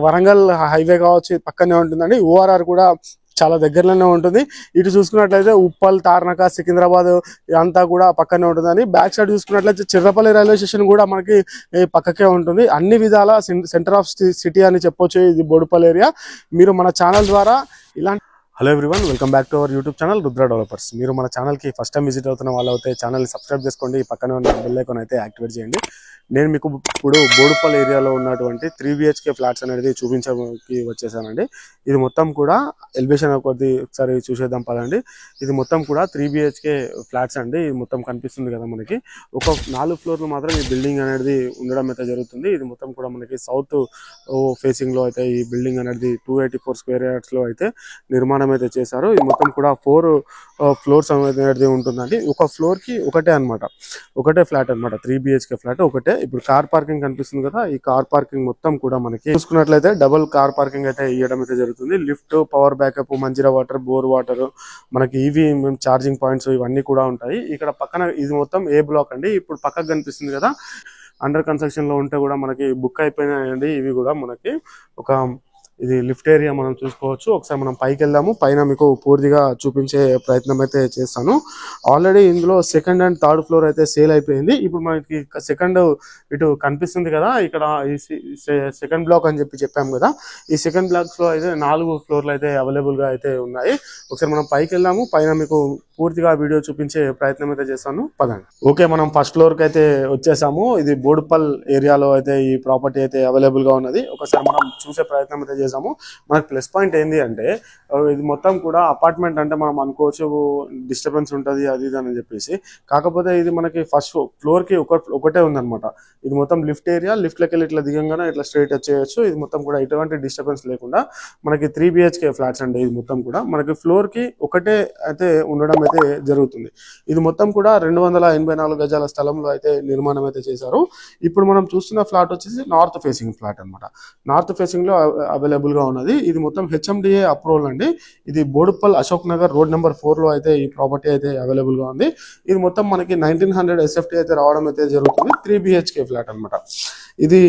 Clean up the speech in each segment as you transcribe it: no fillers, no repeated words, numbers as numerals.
Warangal highway కావచ్చు పక్కనే ఉంటుందండి. ఓఆర్ఆర్ కూడా చాలా దగ్గరలోనే ఉంటుంది. ఇటు చూసుకున్నట్లయితే ఉప్పల్, తార్నాక, సికింద్రాబాద్ అంతా కూడా పక్కనే ఉంటుందని. బ్యాక్ సైడ్ చూసుకున్నట్లయితే చిర్రపల్లి రైల్వే స్టేషన్ కూడా మనకి పక్కకే ఉంటుంది. అన్ని విధాల సెంటర్ ఆఫ్ సిటీ అని చెప్పొచ్చు ఇది బోడుపల్ ఏరియా. మీరు మన ఛానల్ ద్వారా ఇలాంటి hello everyone, welcome back to our YouTube channel Rudra developers. మీరు మన ఛానల్కి ఫస్ట్ టైం విజిట్ అవుతున్న వాళ్ళు అయితే ఛానల్ని సబ్స్క్రైబ్ చేసుకోండి, పక్కనే ఉన్న బెల్ ఐకాన్ అయితే యాక్టివేట్ చేయండి. నేను మీకు ఇప్పుడు బోడుపల్ ఏరియాలో ఉన్నటువంటి 3 BHK ఫ్లాట్స్ అనేది చూపించడానికి వచ్చేసానండి. ఇది మొత్తం కూడా ఎలివేషన్ ఒకసారి చూసేద్దాం పదండి. ఇది మొత్తం కూడా 3 BHK ఫ్లాట్స్ అండి. ఇది మొత్తం కనిపిస్తుంది కదా మనకి. ఒక 4 ఫ్లోర్లు మాత్రం ఈ బిల్డింగ్ అనేది ఉండడం అయితే జరుగుతుంది. ఇది మొత్తం కూడా మనకి సౌత్ ఫేసింగ్ లో అయితే ఈ బిల్డింగ్ అనేది 284 స్క్వేర్ యార్డ్స్ లో అయితే నిర్మాణం అయితే చేశారు. ఇది మొత్తం కూడా 4 ఫ్లోర్స్ అనేది ఉంటుందండి. ఒక ఫ్లోర్ కి ఒకటే అనమాట, ఒకటే ఫ్లాట్ అనమాట. 3 BHK ఫ్లాట్ ఒకటే. ఇప్పుడు కార్ పార్కింగ్ కనిపిస్తుంది కదా, ఈ కార్ పార్కింగ్ మొత్తం కూడా మనకి చూసుకున్నట్లయితే డబుల్ కార్ పార్కింగ్ అయితే ఇవ్వడం అయితే జరుగుతుంది. Lift, power backup, Manjira water, bore water, మనకి ఈవీ ఛార్జింగ్ పాయింట్స్ ఇవన్నీ కూడా ఉంటాయి. ఇక్కడ పక్కన ఇది మొత్తం ఏ బ్లాక్ అండి. ఇప్పుడు పక్కకు కనిపిస్తుంది కదా, అండర్ కన్స్ట్రక్షన్ లో ఉంటే కూడా మనకి బుక్ అయిపోయినాయండి. ఇవి కూడా మనకి ఒక ఇది లిఫ్ట్ ఏరియా మనం చూసుకోవచ్చు. ఒకసారి మనం పైకి వెళ్దాము. పైన మీకు పూర్తిగా చూపించే ప్రయత్నం అయితే చేస్తాను. ఆల్రెడీ ఇందులో సెకండ్ అండ్ థర్డ్ ఫ్లోర్ అయితే సేల్ అయిపోయింది. ఇప్పుడు మనకి సెకండ్ ఇటు కనిపిస్తుంది కదా, ఇక్కడ ఈ సెకండ్ బ్లాక్ అని చెప్పాము కదా. ఈ సెకండ్ బ్లాక్స్ లో అయితే 4 ఫ్లోర్లు అయితే అవైలబుల్ గా అయితే ఉన్నాయి. ఒకసారి మనం పైకి వెళ్దాము. పైన మీకు పూర్తిగా వీడియో చూపించే ప్రయత్నం అయితే చేస్తాను, పదండి. ఓకే, మనం ఫస్ట్ ఫ్లోర్ కి అయితే వచ్చేసాము. ఇది బోడుపల్ ఏరియాలో అయితే ఈ ప్రాపర్టీ అయితే అవైలబుల్ గా ఉన్నది. ఒకసారి మనం చూసే ప్రయత్నం అయితే చేసాము. మనకు ప్లస్ పాయింట్ ఏంది అంటే, ఇది మొత్తం కూడా అపార్ట్మెంట్ అంటే మనం అనుకోవచ్చు డిస్టర్బెన్స్ ఉంటుంది అది ఇది అని చెప్పేసి. కాకపోతే ఇది మనకి ఫస్ట్ ఫ్లోర్ కి ఒకటే ఉందన్నమాట. ఇది మొత్తం లిఫ్ట్ ఏరియా. లిఫ్ట్ లకి వెళ్ళి ఇట్లా దిగంగానే ఇట్లా స్ట్రైట్ వచ్చేయచ్చు. ఇది మొత్తం కూడా ఎటువంటి డిస్టర్బెన్స్ లేకుండా మనకి 3 BHK ఫ్లాట్స్ అండి. ఇది మొత్తం కూడా మనకి ఫ్లోర్ కి ఒకటే అయితే ఉండడం అయితే జరుగుతుంది. ఇది మొత్తం కూడా 284 గజాల స్థలంలో అయితే నిర్మాణం అయితే చేశారు. ఇప్పుడు మనం చూస్తున్న ఫ్లాట్ వచ్చేసి నార్త్ ఫేసింగ్ ఫ్లాట్ అనమాట. నార్త్ ఫేసింగ్ లో అవైలబుల్ గా ఉన్నది. ఇది మొత్తం HMDA అప్రూవల్ అండి. ఇది బోడుపల్ అశోక్ నగర్ రోడ్ నెంబర్ 4 లో అయితే ఈ ప్రాపర్టీ అయితే అవైలబుల్ గా ఉంది. ఇది మొత్తం మనకి 1900 SFT అయితే రావడం అయితే జరుగుతుంది. 3 BHK ఫ్లాట్ అనమాట. ఇది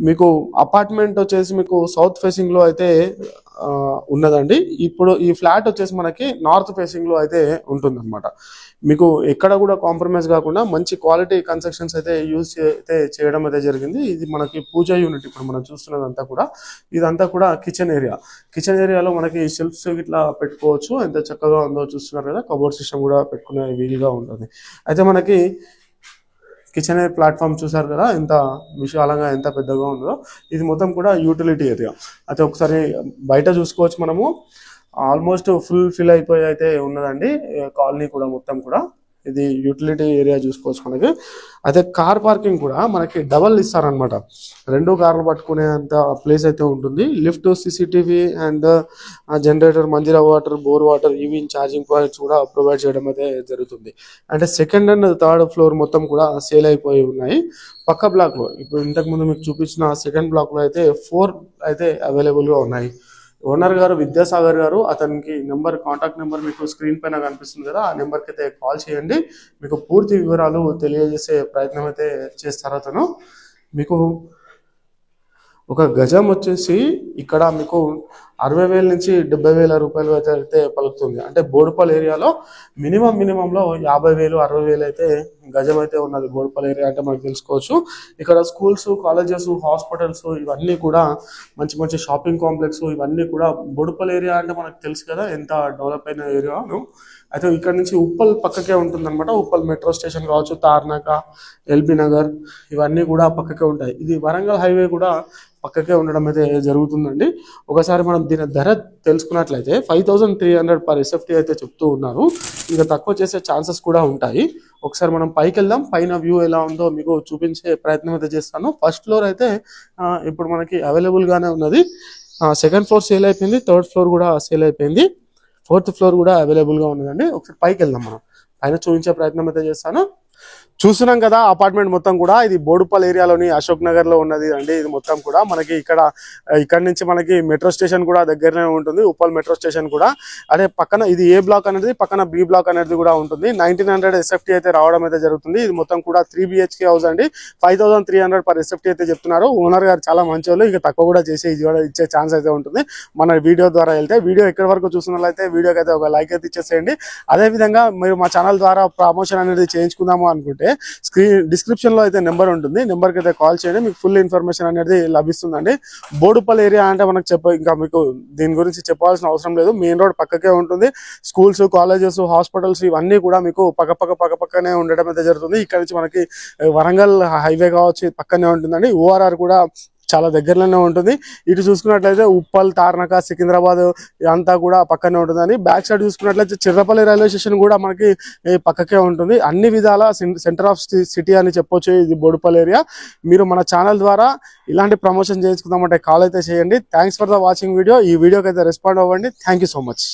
మీకు అపార్ట్మెంట్ వచ్చేసి మీకు సౌత్ ఫేసింగ్ లో అయితే ఉన్నదండి. ఇప్పుడు ఈ ఫ్లాట్ వచ్చేసి మనకి నార్త్ ఫేసింగ్ లో అయితే ఉంటుంది అనమాట. మీకు ఎక్కడ కూడా కాంప్రమైజ్ కాకుండా మంచి క్వాలిటీ కన్స్ట్రక్షన్స్ అయితే యూజ్ అయితే చేయడం అయితే జరిగింది. ఇది మనకి పూజ యూనిట్. ఇప్పుడు మనం చూస్తున్నదంతా కూడా ఇదంతా కూడా కిచెన్ ఏరియా. కిచెన్ ఏరియాలో మనకి షెల్ఫ్స్ ఇట్లా పెట్టుకోవచ్చు. ఎంత చక్కగా ఉందో చూస్తున్నారు కదా. కబోర్డ్ సిస్టమ్ కూడా పెట్టుకునే వీలుగా ఉంటుంది. అయితే మనకి కిచెన్ ప్లాట్ఫామ్ చూసారు కదా, ఎంత విశాలంగా ఎంత పెద్దగా ఉందో. ఇది మొత్తం కూడా యూటిలిటీ ఏరియా. అయితే ఒకసారి బయట చూసుకోవచ్చు మనము. ఆల్మోస్ట్ ఫుల్ ఫిల్ అయిపోయి అయితే ఉన్నదండి కాలనీ కూడా మొత్తం కూడా. ఇది యూటిలిటీ ఏరియా చూసుకోవచ్చు మనకి. అయితే కార్ పార్కింగ్ కూడా మనకి డబల్ ఇస్తారనమాట. 2 కార్లు పట్టుకునే అంత ప్లేస్ అయితే ఉంటుంది. Lift, CCTV and generator, Manjira water, bore water, EV charging points కూడా ప్రొవైడ్ చేయడం అయితే జరుగుతుంది. అంటే సెకండ్ అండ్ థర్డ్ ఫ్లోర్ మొత్తం కూడా సేల్ అయిపోయి ఉన్నాయి. పక్క బ్లాక్ లో ఇప్పుడు ఇంతకు ముందు మీకు చూపించిన సెకండ్ బ్లాక్ లో అయితే 4 అయితే అవైలబుల్ గా ఉన్నాయి. ఓనర్ గారు విద్యాసాగర్ గారు. అతనికి కాంటాక్ట్ నెంబర్ మీకు స్క్రీన్ పైన కనిపిస్తుంది కదా, ఆ నెంబర్కి అయితే కాల్ చేయండి. మీకు పూర్తి వివరాలు తెలియజేసే ప్రయత్నం అయితే చేస్తారు అతను. మీకు ఒక గజం వచ్చేసి ఇక్కడ మీకు 60,000 నుంచి 70,000 రూపాయలు అయితే పలుకుతుంది. అంటే బోడుపల్ ఏరియాలో మినిమంలో 50,000 60,000 అయితే గజం అయితే ఉన్నది. బోడుపల్ ఏరియా అంటే మనకు తెలుసుకోవచ్చు. ఇక్కడ స్కూల్స్, కాలేజెస్, హాస్పిటల్స్ ఇవన్నీ కూడా మంచి షాపింగ్ కాంప్లెక్స్ ఇవన్నీ కూడా. బోడుపల్ ఏరియా అంటే మనకు తెలుసు కదా ఎంత డెవలప్ అయిన ఏరియాను. అయితే ఇక్కడ నుంచి ఉప్పల్ పక్కకే ఉంటుందన్నమాట. ఉప్పల్ మెట్రో స్టేషన్ కావచ్చు, తార్నాక, LB నగర్ ఇవన్నీ కూడా పక్కకే ఉంటాయి. ఇది వరంగల్ హైవే కూడా పక్కకే ఉండడం అయితే జరుగుతుందండి. ఒకసారి మనం దీని ధర తెలుసుకున్నట్లయితే 5,300 per SFT అయితే చెప్తూ ఉన్నారు. ఇంకా తక్కువ చేసే ఛాన్సెస్ కూడా ఉంటాయి. ఒకసారి మనం పైకి వెళ్దాం. పైన వ్యూ ఎలా ఉందో మీకు చూపించే ప్రయత్నం అయితే చేస్తాను. ఫస్ట్ ఫ్లోర్ అయితే ఇప్పుడు మనకి అవైలబుల్ గానే ఉన్నది. సెకండ్ ఫ్లోర్ సేల్ అయిపోయింది. థర్డ్ ఫ్లోర్ కూడా సేల్ అయిపోయింది. 4th ఫ్లోర్ కూడా అవైలబుల్ గా ఉన్నదండి. ఒకసారి పైకి వెళ్దాం. మనం పైన చూపించే ప్రయత్నం అయితే చేస్తాను. చూస్తున్నాం కదా అపార్ట్మెంట్ మొత్తం కూడా ఇది బోడుపల్ ఏరియాలోని అశోక్ నగర్ లో ఉన్నది అండి. ఇది మొత్తం కూడా మనకి ఇక్కడ నుంచి మనకి మెట్రో స్టేషన్ కూడా దగ్గరనే ఉంటుంది, ఉప్పల్ మెట్రో స్టేషన్ కూడా. అదే పక్కన ఇది ఏ బ్లాక్ అనేది, పక్కన బి బ్లాక్ అనేది కూడా ఉంటుంది. 1900 SFT అయితే రావడం అయితే జరుగుతుంది. ఇది మొత్తం కూడా 3 BHK హౌస్ అండి. 5300 పర్ SFT అయితే చెప్తున్నారు. ఓనర్ గారు చాలా మంచి వాళ్ళు, ఇక తక్కువ కూడా చేసి ఇచ్చే ఛాన్స్ అయితే ఉంటుంది మన వీడియో ద్వారా వెళ్తే. వీడియో ఎక్కడి వరకు చూస్తున్నట్లయితే వీడియోకి అయితే ఒక లైక్ అయితే ఇచ్చేసేయండి. అదే విధంగా మీరు మా ఛానల్ ద్వారా ప్రమోషన్ అనేది చేయించుకుందాము అనుకుంటే డిస్క్రిప్షన్ లో అయితే నెంబర్ ఉంటుంది, నెంబర్ కి అయితే కాల్ చేయండి, మీకు ఫుల్ ఇన్ఫర్మేషన్ అనేది లభిస్తుందండి. బోడుపల్ ఏరియా అంటే మనకు ఇంకా మీకు దీని గురించి చెప్పాల్సిన అవసరం లేదు. మెయిన్ రోడ్ పక్కకే ఉంటుంది. స్కూల్స్, కాలేజెస్, హాస్పిటల్స్ ఇవన్నీ కూడా మీకు పక్కనే ఉండడం అయితే జరుగుతుంది. ఇక్కడ నుంచి మనకి వరంగల్ హైవే కావచ్చు పక్కనే ఉంటుందండి. ORR కూడా చాలా దగ్గరలోనే ఉంటుంది. ఇటు చూసుకున్నట్లయితే ఉప్పల్, తార్నాక, సికింద్రాబాద్ అంతా కూడా పక్కనే ఉంటుందని. బ్యాక్ సైడ్ చూసుకున్నట్లయితే చిర్రపల్లి రైల్వే స్టేషన్ కూడా మనకి పక్కకే ఉంటుంది. అన్ని విధాల సెంటర్ ఆఫ్ సిటీ అని చెప్పొచ్చు ఇది బోడుపల్ ఏరియా. మీరు మన ఛానల్ ద్వారా ఇలాంటి ప్రమోషన్ చేయించుకుందామంటే కాల్ అయితే చేయండి. Thanks for the watching video. ఈ వీడియోకి అయితే రెస్పాండ్ అవ్వండి. Thank you so much.